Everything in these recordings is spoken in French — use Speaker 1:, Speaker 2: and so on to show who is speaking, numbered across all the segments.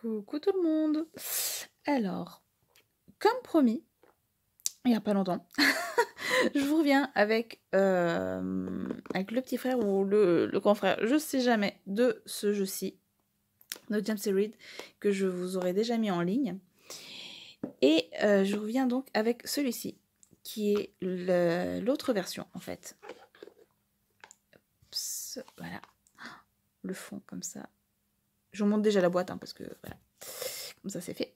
Speaker 1: Coucou tout le monde. Alors, comme promis, il n'y a pas longtemps, je vous reviens avec le petit frère ou le grand frère, je sais jamais, de ce jeu-ci, de James Read, que je vous aurais déjà mis en ligne. Et je reviens donc avec celui-ci, qui est l'autre version en fait. Oups, voilà, le fond comme ça. Je vous montre déjà la boîte, hein, parce que voilà, comme ça c'est fait.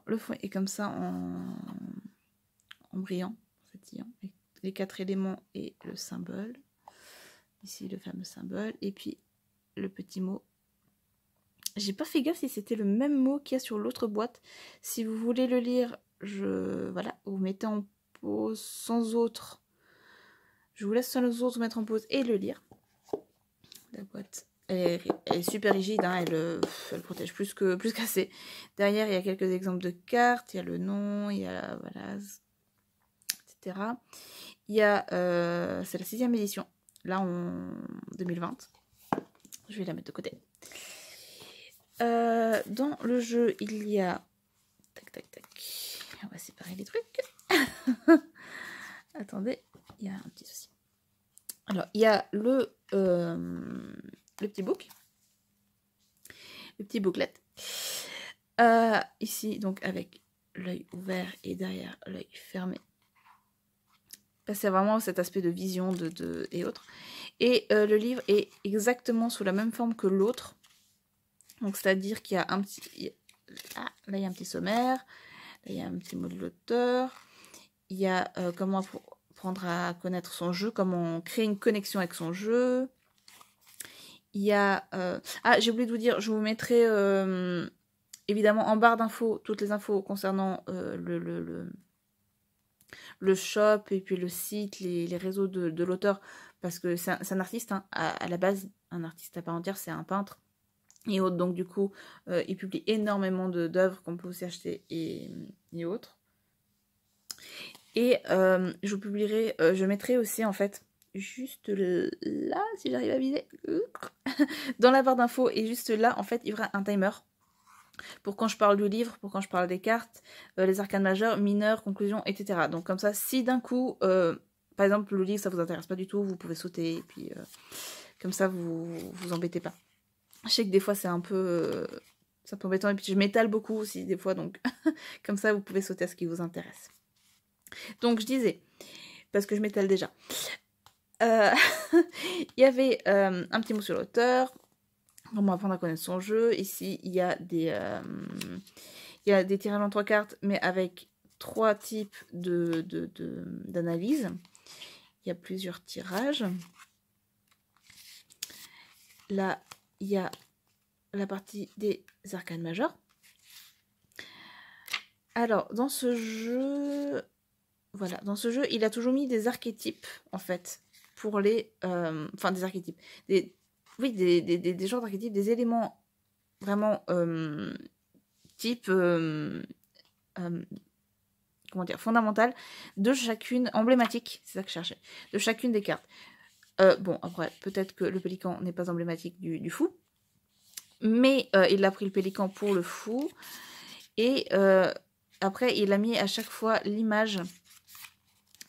Speaker 1: Le fond est comme ça en brillant, scintillant, avec les 4 éléments et le symbole. Ici le fameux symbole, et puis le petit mot. J'ai pas fait gaffe si c'était le même mot qu'il y a sur l'autre boîte. Si vous voulez le lire, voilà, vous mettez en pause sans autre. Je vous laisse sans autre mettre en pause et le lire. La boîte, elle est super rigide, hein, elle protège plus qu'assez. Derrière, il y a quelques exemples de cartes, il y a le nom, il y a voilà, etc. Il y a, c'est la 6e édition, là en 2020. Je vais la mettre de côté. Dans le jeu, il y a... Tac, tac, tac. On va séparer les trucs. Attendez, il y a un petit souci. Alors, il y a le petit book. Le petit booklet. Ici, donc, avec l'œil ouvert et derrière l'œil fermé. C'est vraiment cet aspect de vision et autres. Et le livre est exactement sous la même forme que l'autre. Donc, c'est-à-dire qu'il y a un petit... là, il y a un petit sommaire. Là, il y a un petit mot de l'auteur. Il y a comment apprendre à connaître son jeu, comment créer une connexion avec son jeu. Il y a... Ah, j'ai oublié de vous dire, je vous mettrai évidemment en barre d'infos toutes les infos concernant le shop et puis le site, les réseaux de l'auteur, parce que c'est un artiste, hein, à la base, un artiste à part entière, c'est un peintre et autres, donc du coup, il publie énormément d'œuvres qu'on peut aussi acheter et autres. Et je vous publierai, je mettrai aussi en fait, juste là, si j'arrive à viser, dans la barre d'infos, et juste là, en fait, il y aura un timer. Pour quand je parle du livre, pour quand je parle des cartes, les arcanes majeures, mineures, conclusions, etc. Donc comme ça, si d'un coup, par exemple, le livre, ça vous intéresse pas du tout, vous pouvez sauter, et puis comme ça, vous embêtez pas. Je sais que des fois, c'est un peu embêtant, et puis je m'étale beaucoup aussi, des fois, donc comme ça, vous pouvez sauter à ce qui vous intéresse. Donc je disais, parce que je m'étale déjà, il y avait un petit mot sur l'auteur, comment apprendre à connaître son jeu. Ici, il y a des tirages en 3 cartes, mais avec 3 types d'analyse. Il y a plusieurs tirages. Là, il y a la partie des arcanes majeures. Alors, dans ce jeu, voilà, dans ce jeu, il a toujours mis des archétypes, en fait, pour les... enfin, des archétypes. Oui, des genres d'archétypes, des éléments vraiment type... comment dire, fondamental de chacune, emblématique, c'est ça que je cherchais, de chacune des cartes. Bon, après, peut-être que le pélican n'est pas emblématique du fou, mais il a pris le pélican pour le fou, et après, il a mis à chaque fois l'image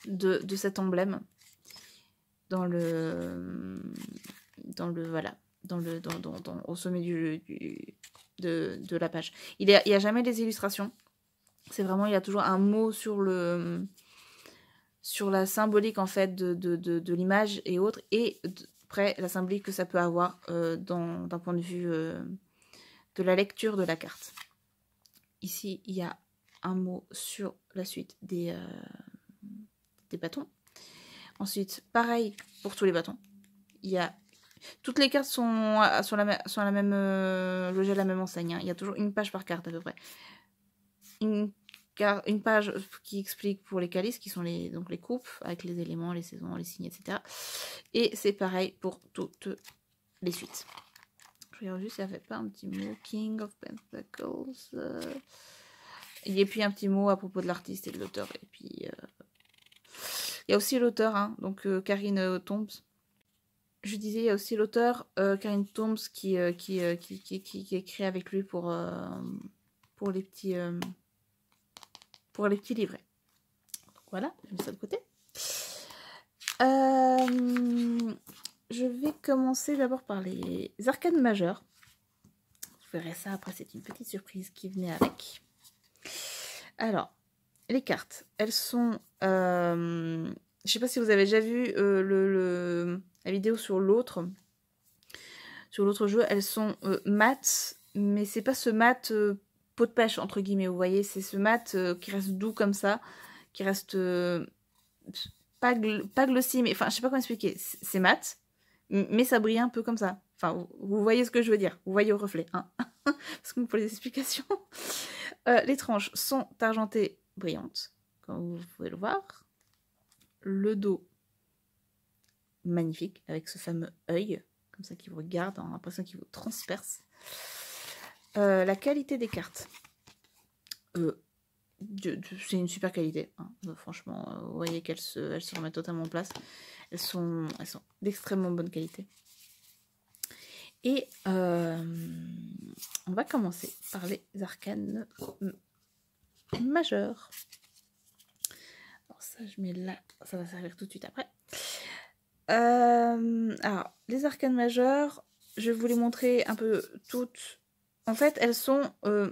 Speaker 1: de cet emblème dans voilà, au sommet de la page. Il y a jamais des illustrations. C'est vraiment, il y a toujours un mot sur la symbolique en fait de l'image et autres, et après la symbolique que ça peut avoir d'un point de vue de la lecture de la carte. Ici, il y a un mot sur la suite des bâtons. Ensuite, pareil pour tous les bâtons. Toutes les cartes sont la même logées à la même enseigne, hein. Il y a toujours une page par carte à peu près. Une page qui explique pour les calices, qui sont donc les coupes, avec les éléments, les saisons, les signes, etc. Et c'est pareil pour toutes les suites. Je regarde juste s'il n'y avait pas un petit mot, King of Pentacles. Et puis un petit mot à propos de l'artiste et de l'auteur. Et puis il y a aussi l'auteur, hein, donc Karine Tombs. je disais, il y a aussi l'auteur Karine Thoms qui écrit avec lui pour les petits livrets. Donc voilà, je mets ça de côté. Je vais commencer d'abord par les arcanes majeures. Vous verrez ça après, c'est une petite surprise qui venait avec. Alors, les cartes, elles sont... je ne sais pas si vous avez déjà vu la vidéo sur l'autre jeu. Elles sont mat, mais c'est pas ce mat peau de pêche, entre guillemets, vous voyez. C'est ce mat qui reste doux comme ça, qui reste pas glossy, mais enfin, je sais pas comment expliquer. C'est mat, mais ça brille un peu comme ça. Enfin, vous voyez ce que je veux dire. Vous voyez au reflet, hein. Parce que pour les explications. Les tranches sont argentées brillantes, comme vous pouvez le voir. Le dos, magnifique, avec ce fameux œil, comme ça qui vous regarde, on a l'impression qu'il vous transperce. La qualité des cartes. C'est une super qualité, hein. Franchement, vous voyez qu'elles se remettent totalement en place. Elles sont d'extrêmement bonne qualité. Et on va commencer par les arcanes majeures. Alors ça, je mets là, ça va servir tout de suite après. Alors, les arcanes majeures, je vais vous les montrer un peu toutes. En fait, elles sont... je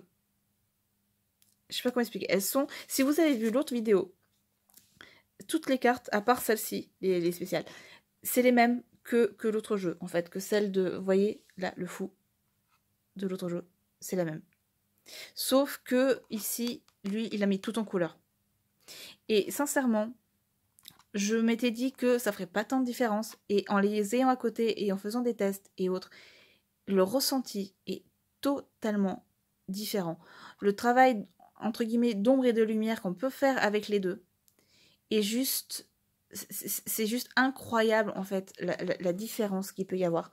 Speaker 1: sais pas comment expliquer. Elles sont... Si vous avez vu l'autre vidéo, toutes les cartes, à part celle-ci, les spéciales, c'est les mêmes que l'autre jeu, en fait. Que celle de... Vous voyez, là, le fou de l'autre jeu, c'est la même. Sauf que, ici, lui, il a mis tout en couleur. Et sincèrement... Je m'étais dit que ça ferait pas tant de différence, et en les ayant à côté et en faisant des tests et autres, le ressenti est totalement différent. Le travail, entre guillemets, d'ombre et de lumière qu'on peut faire avec les deux est juste... C'est juste incroyable, en fait, la différence qu'il peut y avoir.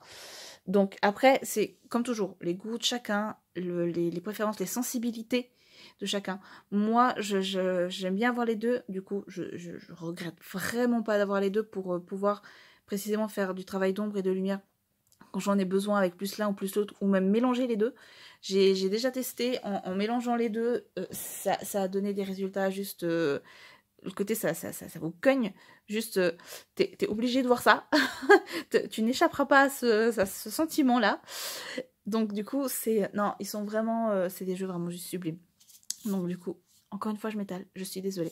Speaker 1: Donc après, c'est comme toujours, les goûts de chacun, les préférences, les sensibilités de chacun. Moi, j'aime bien avoir les deux. Du coup, je regrette vraiment pas d'avoir les deux pour pouvoir précisément faire du travail d'ombre et de lumière quand j'en ai besoin avec plus l'un ou plus l'autre, ou même mélanger les deux. J'ai déjà testé en mélangeant les deux. Ça a donné des résultats juste... le côté, ça vous cogne. Juste, t'es obligé de voir ça. Tu n'échapperas pas à ce sentiment-là. Donc, du coup, c'est... Non, ils sont vraiment... c'est des jeux vraiment juste sublimes. Donc, du coup, encore une fois, je m'étale. Je suis désolée.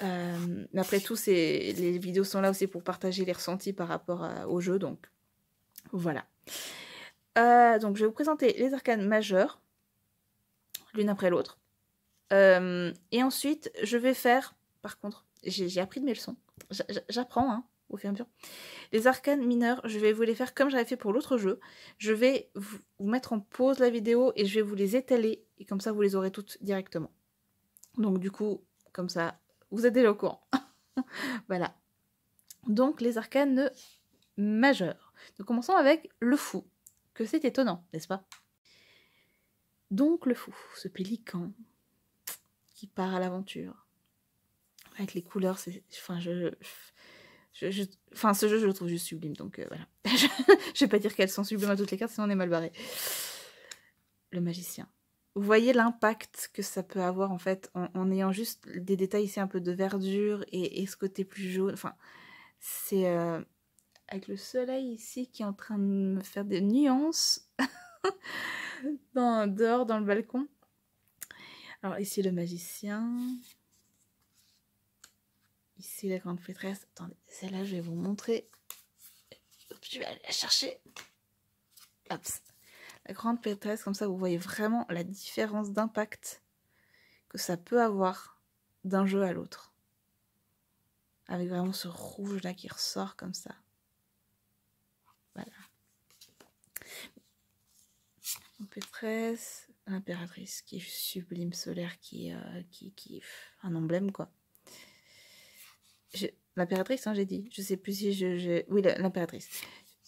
Speaker 1: Mais après tout, les vidéos sont là aussi pour partager les ressentis par rapport au jeu. Donc, voilà. Donc, je vais vous présenter les arcanes majeures, l'une après l'autre. Et ensuite, je vais faire... Par contre, j'ai appris de mes leçons. J'apprends, hein, au fur et à mesure. Les arcanes mineures, je vais vous les faire comme j'avais fait pour l'autre jeu. Je vais vous mettre en pause la vidéo et je vais vous les étaler. Et comme ça, vous les aurez toutes directement. Donc du coup, comme ça, vous êtes déjà au courant. Voilà. Donc les arcanes majeures. Nous commençons avec le fou. Que c'est étonnant, n'est-ce pas? Donc le fou, ce pélican qui part à l'aventure. Avec les couleurs, c'est... Enfin, enfin, ce jeu, je le trouve juste sublime, donc voilà. Je vais pas dire qu'elles sont sublimes à toutes les cartes, sinon on est mal barré. Le magicien. Vous voyez l'impact que ça peut avoir, en fait, en ayant juste des détails ici, un peu de verdure, et ce côté plus jaune. Enfin, c'est... avec le soleil ici, qui est en train de me faire des nuances, dehors, dans le balcon. Alors, ici, le magicien... Ici, la grande prêtresse. Attendez, celle-là, je vais vous montrer. Je vais aller la chercher. Hop. La grande prêtresse, comme ça, vous voyez vraiment la différence d'impact que ça peut avoir d'un jeu à l'autre. Avec vraiment ce rouge-là qui ressort comme ça. Voilà. La prêtresse, l'impératrice, qui est sublime, solaire, qui est un emblème, quoi. L'impératrice, hein, j'ai dit. Je sais plus si oui, l'impératrice.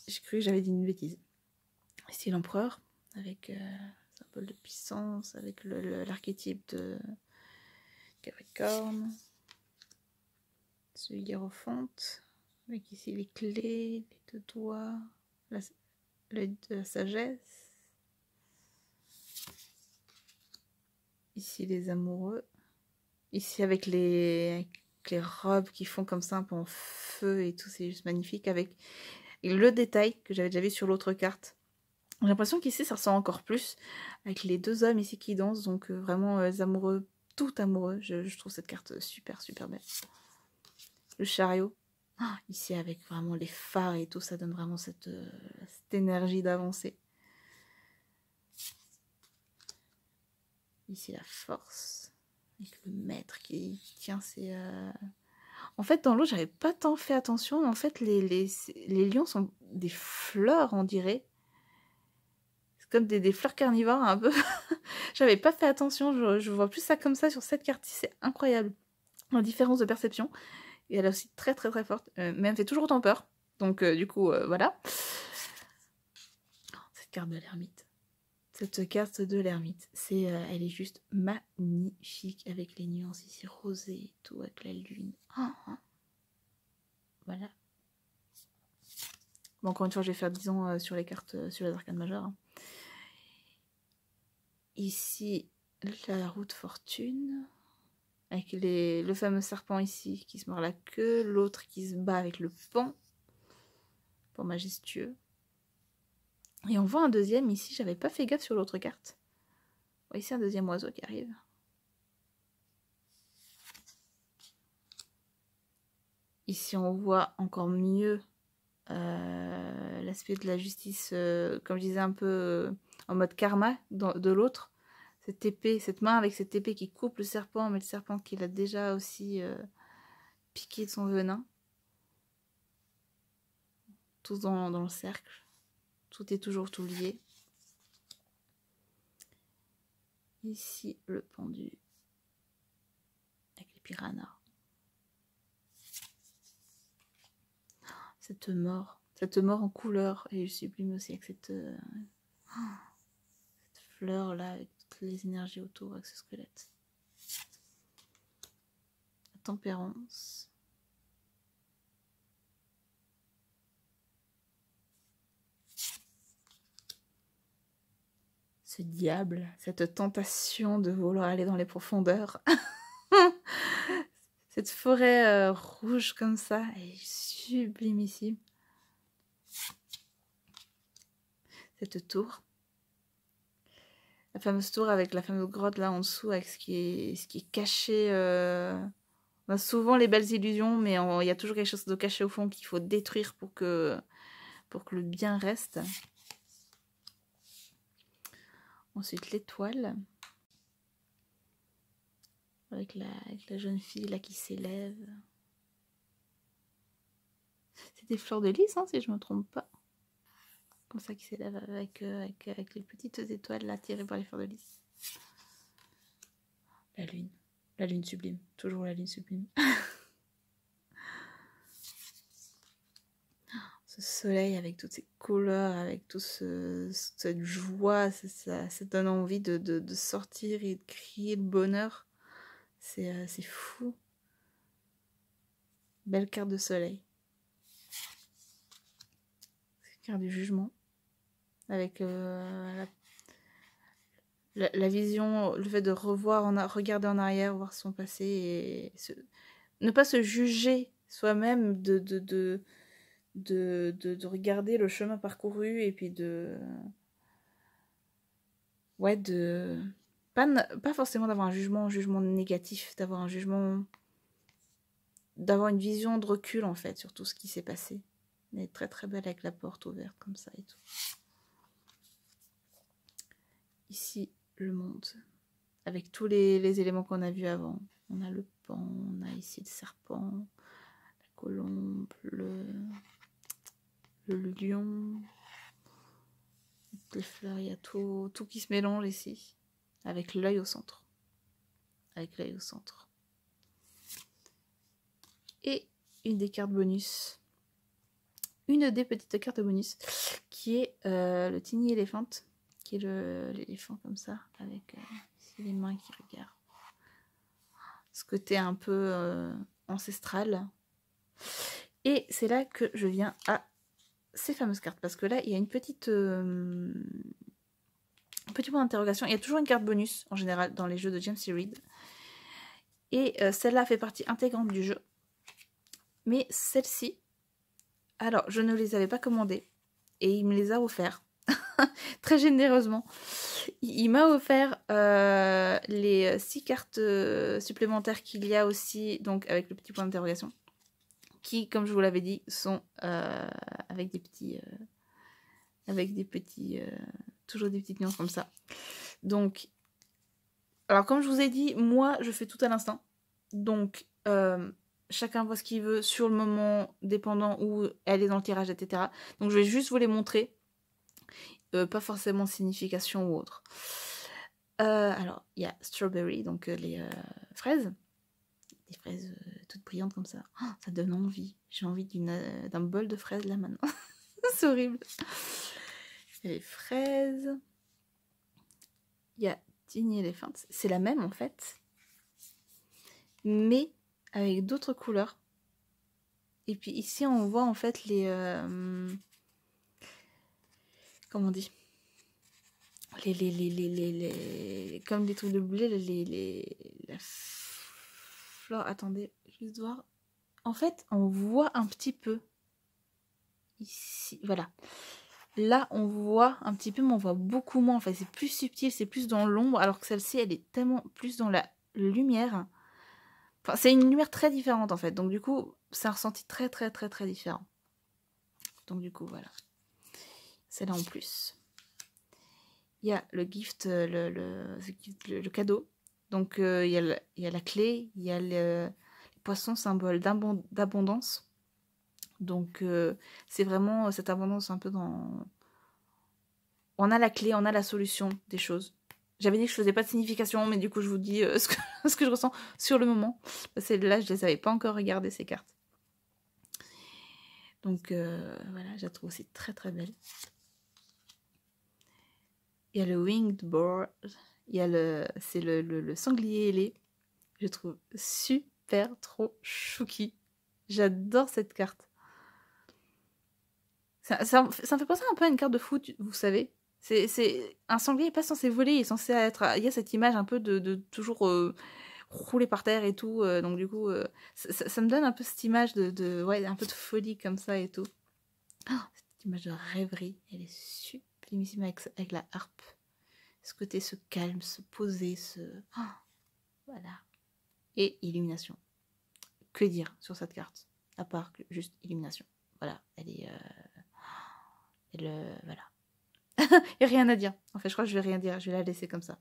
Speaker 1: J'ai cru que j'avais dit une bêtise. Ici, l'empereur, avec symbole de puissance, avec l'archétype de Capricorne. Ce hiérophante, Avec ici les clés, les 2 doigts, l'œil de la sagesse. Ici les amoureux. Ici avec les robes qui font comme ça un peu en feu et tout, c'est juste magnifique. Avec le détail que j'avais déjà vu sur l'autre carte. J'ai l'impression qu'ici ça ressent encore plus. Avec les 2 hommes ici qui dansent, donc vraiment les amoureux, tout amoureux. Je trouve cette carte super super belle. Le chariot. Ici avec vraiment les phares et tout, ça donne vraiment cette énergie d'avancer. Ici la force, avec le maître qui tient ses... En fait dans l'eau j'avais pas tant fait attention, mais en fait les lions sont des fleurs on dirait. C'est comme des fleurs carnivores un peu. J'avais pas fait attention, je vois plus ça comme ça sur cette carte, c'est incroyable. La différence de perception. Et elle est aussi très très très forte, mais elle me fait toujours autant peur. Donc du coup, voilà. Cette carte de l'ermite. Cette carte de l'ermite, elle est juste magnifique avec les nuances ici rosées et tout, avec la lune. Voilà. Bon, encore une fois, je vais faire disons sur les cartes, sur les arcanes majeures. Hein. Ici, la roue de fortune. Avec le fameux serpent ici qui se mord la queue, l'autre qui se bat avec le pan majestueux. Et on voit un deuxième ici, j'avais pas fait gaffe sur l'autre carte. On voit ici un deuxième oiseau qui arrive. Ici on voit encore mieux l'aspect de la justice, comme je disais un peu en mode karma de l'autre. Cette épée, cette main avec cette épée qui coupe le serpent, mais le serpent qui l'a déjà aussi piqué de son venin. Tous dans le cercle. Tout est toujours tout lié. Ici, le pendu. Avec les piranhas. Cette mort en couleur. Et je sublime aussi avec cette fleur là, avec toutes les énergies autour, avec ce squelette. La tempérance. Ce diable, cette tentation de vouloir aller dans les profondeurs. Cette forêt rouge comme ça, elle est sublimissime. Cette tour. La fameuse tour avec la fameuse grotte là en dessous, avec ce qui est caché. On a souvent les belles illusions, mais il y a toujours quelque chose de caché au fond qu'il faut détruire pour que le bien reste. Ensuite, l'étoile. Avec la jeune fille là qui s'élève. C'est des fleurs de lys, hein, si je ne me trompe pas. Comme ça qui s'élève avec les petites étoiles là tirées par les fleurs de lys. La lune. La lune sublime. Toujours la lune sublime. Ce soleil avec toutes ces couleurs, avec toute cette joie, ça donne envie de sortir et de crier le bonheur. C'est fou. Belle carte de soleil. Carte du jugement. Avec la vision, le fait de regarder en arrière, voir son passé et ne pas se juger soi-même de regarder le chemin parcouru et puis pas forcément d'avoir un jugement négatif, d'avoir une vision de recul en fait sur tout ce qui s'est passé. Elle est très très belle avec la porte ouverte comme ça et tout. Ici, le monde. Avec tous les éléments qu'on a vus avant. On a le pan, on a ici le serpent, la colombe, le lion, les fleurs, il y a tout qui se mélange ici. Avec l'œil au centre. Et une des cartes bonus. Une des petites cartes bonus qui est le Tiny Elephant. Qui est l'éléphant comme ça, avec ici les mains qui regardent. Ce côté un peu ancestral. Et c'est là que je viens à ces fameuses cartes. Parce que là, il y a une petite... petit point d'interrogation. Il y a toujours une carte bonus, en général, dans les jeux de James C. Reid. Et celle-là fait partie intégrante du jeu. Mais celle-ci, alors, je ne les avais pas commandées. Et il me les a offerts. Très généreusement. Il m'a offert les 6 cartes supplémentaires qu'il y a aussi, donc avec le petit point d'interrogation. Qui, comme je vous l'avais dit, sont avec des petits... toujours des petites nuances comme ça. Donc, alors comme je vous ai dit, moi, je fais tout à l'instant. Donc, chacun voit ce qu'il veut sur le moment, dépendant où elle est dans le tirage, etc. Donc, je vais juste vous les montrer. Pas forcément signification ou autre. Alors, il y a Strawberry, donc les fraises. Des fraises toutes brillantes comme ça. Oh, ça donne envie. J'ai envie d'un bol de fraises là maintenant. C'est horrible. Il y a les fraises. Il y a Tiny Elephant. C'est la même en fait. Mais avec d'autres couleurs. Et puis ici, on voit en fait les... comment on dit, comme des trucs de blé, la flore. Attendez, juste voir. En fait, on voit un petit peu ici, voilà. Là, on voit un petit peu, mais on voit beaucoup moins. Enfin, c'est plus subtil, c'est plus dans l'ombre, alors que celle-ci, elle est tellement plus dans la lumière. Enfin, c'est une lumière très différente, en fait. Donc, du coup, c'est un ressenti très, très, très, très différent. Donc, du coup, voilà. C'est là en plus. Il y a le gift, le cadeau. Donc, il y a la clé, il y a les poissons, symbole d'abondance. Donc, c'est vraiment cette abondance un peu dans... On a la clé, on a la solution des choses. J'avais dit que je faisais pas de signification, mais du coup, je vous dis ce que je ressens sur le moment. Parce que là, je les avais pas encore regardées, ces cartes. Donc, voilà, je la trouve aussi très, très belle. Il y a le winged boar. Il y a c'est le sanglier ailé. Je trouve super trop chouki. J'adore cette carte. Ça me fait penser un peu à une carte de foot, vous savez. Un sanglier n'est pas censé voler, il est censé être... Il y a cette image un peu de toujours rouler par terre et tout. Donc du coup, ça me donne un peu cette image ouais, un peu de folie comme ça et tout. Oh, cette image de rêverie, elle est sublimissime avec la harpe. Ce côté se calme, se poser, oh, voilà. Et illumination. Que dire sur cette carte? À part que juste illumination. Voilà, elle est... voilà. Il n'y a rien à dire. En fait, je crois que je vais rien dire. Je vais la laisser comme ça.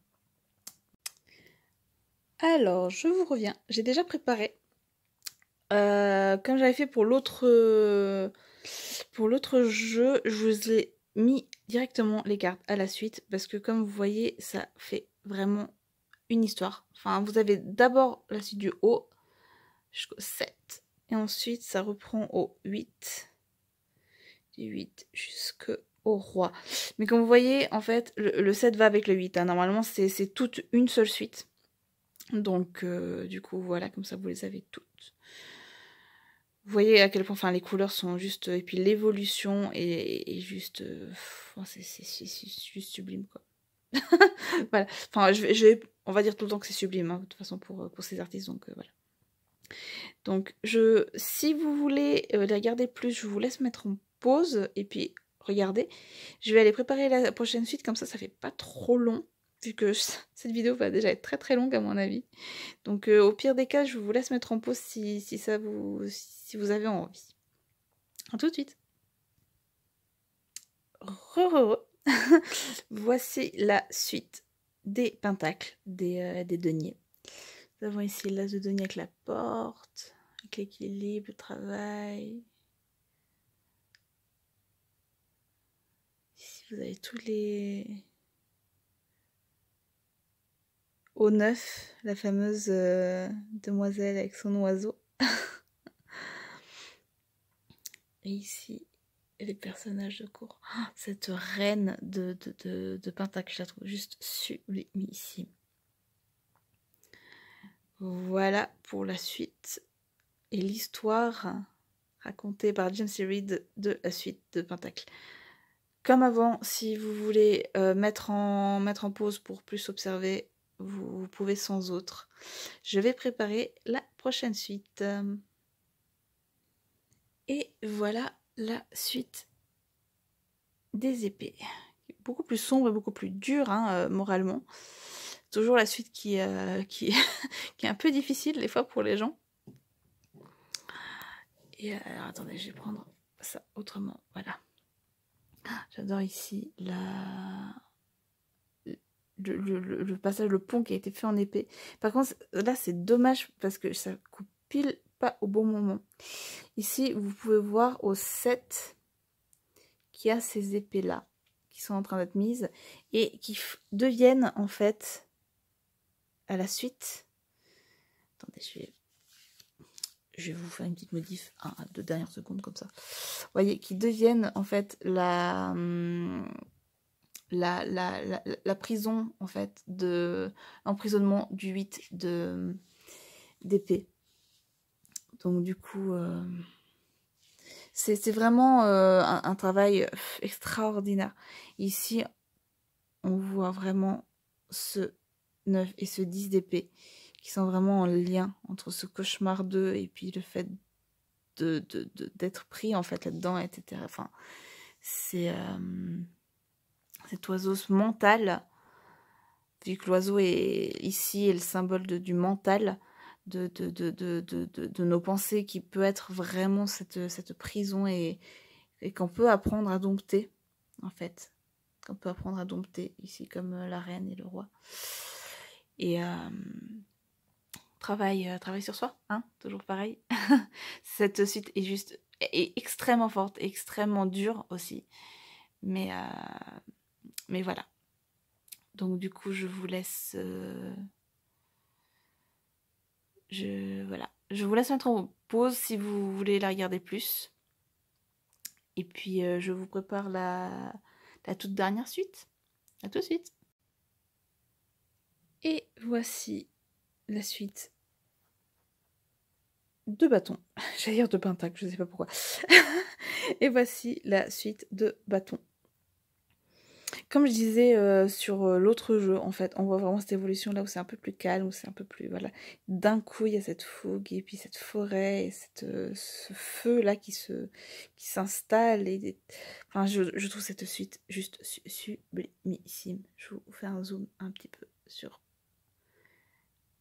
Speaker 1: Alors, je vous reviens. J'ai déjà préparé. Comme j'avais fait pour l'autre jeu, je vous ai mis directement les cartes à la suite. Parce que comme vous voyez, ça fait vraiment une histoire. Enfin, vous avez d'abord la suite du haut jusqu'au 7. Et ensuite, ça reprend au 8. Du 8 jusqu'au roi. Mais comme vous voyez, en fait, le 7 va avec le 8. Hein. Normalement, c'est toute une seule suite. Donc, du coup, voilà, comme ça, vous les avez toutes. Vous voyez à quel point, enfin, les couleurs sont juste... Et puis l'évolution est juste... c'est juste sublime, quoi. Voilà. Enfin, on va dire tout le temps que c'est sublime, hein, de toute façon, pour ces artistes. Donc, voilà. Donc, si vous voulez les regarder plus, je vous laisse mettre en pause. Et puis, regardez. Je vais aller préparer la prochaine suite, comme ça fait pas trop long. Vu que cette vidéo va déjà être très très longue à mon avis. Donc au pire des cas, je vous laisse mettre en pause si vous avez envie. A tout de suite. Voici la suite des pentacles, des deniers. Nous avons ici l'as de denier avec la porte, avec l'équilibre, le travail. Ici vous avez tous les... Au 9, la fameuse demoiselle avec son oiseau. Et ici, les personnages de cour. Oh, cette reine de Pentacle, je la trouve juste sublimissime. Voilà pour la suite. Et l'histoire raconté par James Reed de la suite de Pentacle. Comme avant, si vous voulez mettre en pause pour plus observer, vous pouvez sans autre. Je vais préparer la prochaine suite. Et voilà la suite des épées. Beaucoup plus sombre et beaucoup plus dure moralement. Toujours la suite qui est un peu difficile des fois pour les gens. Et alors attendez, je vais prendre ça autrement. Voilà. J'adore ici le passage, le pont qui a été fait en épée. Par contre, là c'est dommage parce que ça coupe pile pas au bon moment. Ici, vous pouvez voir au 7 qu'il y a ces épées là qui sont en train d'être mises et qui deviennent en fait à la suite. Attendez, je vais vous faire une petite modif de dernière seconde comme ça. Vous voyez, qui deviennent en fait la prison en fait de l'emprisonnement du 8 d'épée. Donc du coup, c'est vraiment un travail extraordinaire. Ici, on voit vraiment ce 9 et ce 10 d'épée qui sont vraiment en lien entre ce cauchemar 2 et puis le fait d'être pris en fait là-dedans, etc. Enfin, c'est cet oiseau mental, vu que l'oiseau est ici est le symbole du mental, de nos pensées, qui peut être vraiment cette prison et qu'on peut apprendre à dompter, en fait. Qu'on peut apprendre à dompter, ici, comme la reine et le roi. Et travail sur soi, hein, toujours pareil. Cette suite est extrêmement forte, extrêmement dure aussi. Mais voilà. Donc du coup, je vous laisse... Je vous laisse mettre en pause si vous voulez la regarder plus. Et puis, je vous prépare la toute dernière suite. À tout de suite. Et voici la suite de bâton. J'allais dire de pentacle, je ne sais pas pourquoi. Et voici la suite de bâton. Comme je disais sur l'autre jeu, en fait, on voit vraiment cette évolution là où c'est un peu plus calme, où c'est un peu plus... Voilà. D'un coup, il y a cette fougue, et puis cette forêt, et ce feu là qui s'installe. Enfin, je trouve cette suite juste sublimissime. Je vous fais un zoom un petit peu sur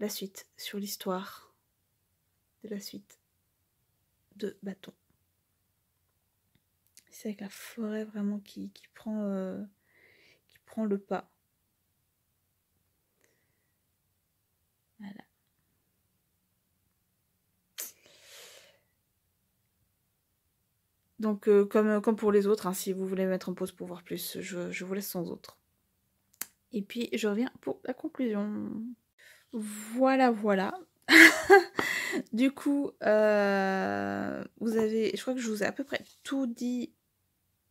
Speaker 1: la suite, sur l'histoire de la suite de bâton. C'est avec la forêt vraiment qui prend le pas. Voilà. Donc comme pour les autres, hein, si vous voulez mettre en pause pour voir plus, je vous laisse sans autre. Et puis je reviens pour la conclusion. Voilà. Du coup, vous avez, je crois que je vous ai à peu près tout dit.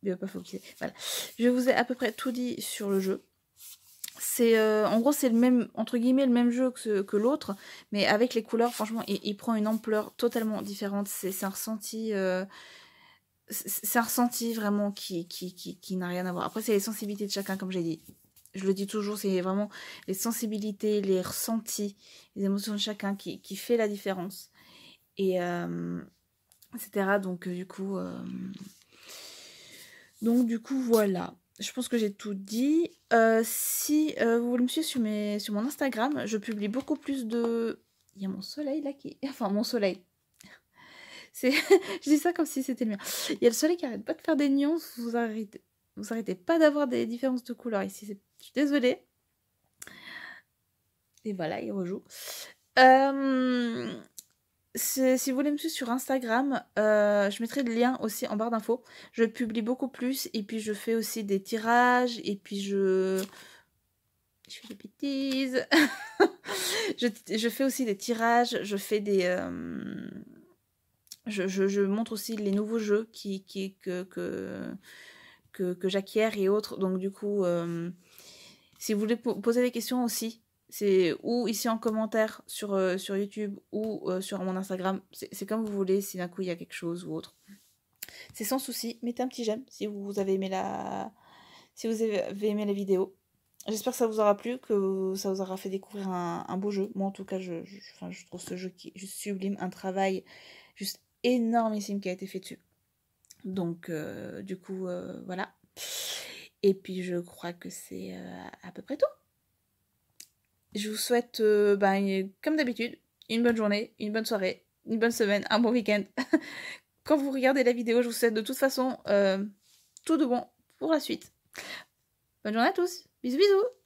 Speaker 1: Il va pas focuser. Voilà. Je vous ai à peu près tout dit sur le jeu. C'est en gros c'est le même, entre guillemets, le même jeu que l'autre, mais avec les couleurs, franchement, il prend une ampleur totalement différente. C'est un ressenti. C'est un ressenti vraiment qui n'a rien à voir. Après, c'est les sensibilités de chacun, comme j'ai dit. Je le dis toujours, c'est vraiment les sensibilités, les ressentis, les émotions de chacun qui fait la différence. Et etc. Donc du coup voilà. Je pense que j'ai tout dit. Si vous voulez me suivre sur mon Instagram, je publie beaucoup plus de... Il y a mon soleil là qui... Enfin, mon soleil. Je dis ça comme si c'était le mien. Il y a le soleil qui arrête pas de faire des nuances. Vous arrêtez pas d'avoir des différences de couleurs ici. Je suis désolée. Et voilà, il rejoue. Si vous voulez me suivre sur Instagram, je mettrai le lien aussi en barre d'infos. Je publie beaucoup plus et puis je fais aussi des tirages et puis je fais des bêtises. je fais aussi des tirages, je fais des... Je montre aussi les nouveaux jeux que j'acquiers et autres. Donc du coup, si vous voulez poser des questions aussi, C'est ou ici en commentaire sur YouTube ou sur mon Instagram. C'est comme vous voulez, si d'un coup il y a quelque chose ou autre. C'est sans souci. Mettez un petit j'aime si vous avez aimé la vidéo. J'espère que ça vous aura plu, que ça vous aura fait découvrir un beau jeu. Moi en tout cas, je trouve ce jeu qui est juste sublime. Un travail juste énormissime qui a été fait dessus. Donc du coup, voilà. Et puis je crois que c'est à peu près tout. Je vous souhaite, comme d'habitude, une bonne journée, une bonne soirée, une bonne semaine, un bon week-end. Quand vous regardez la vidéo, je vous souhaite de toute façon tout de bon pour la suite. Bonne journée à tous. Bisous bisous.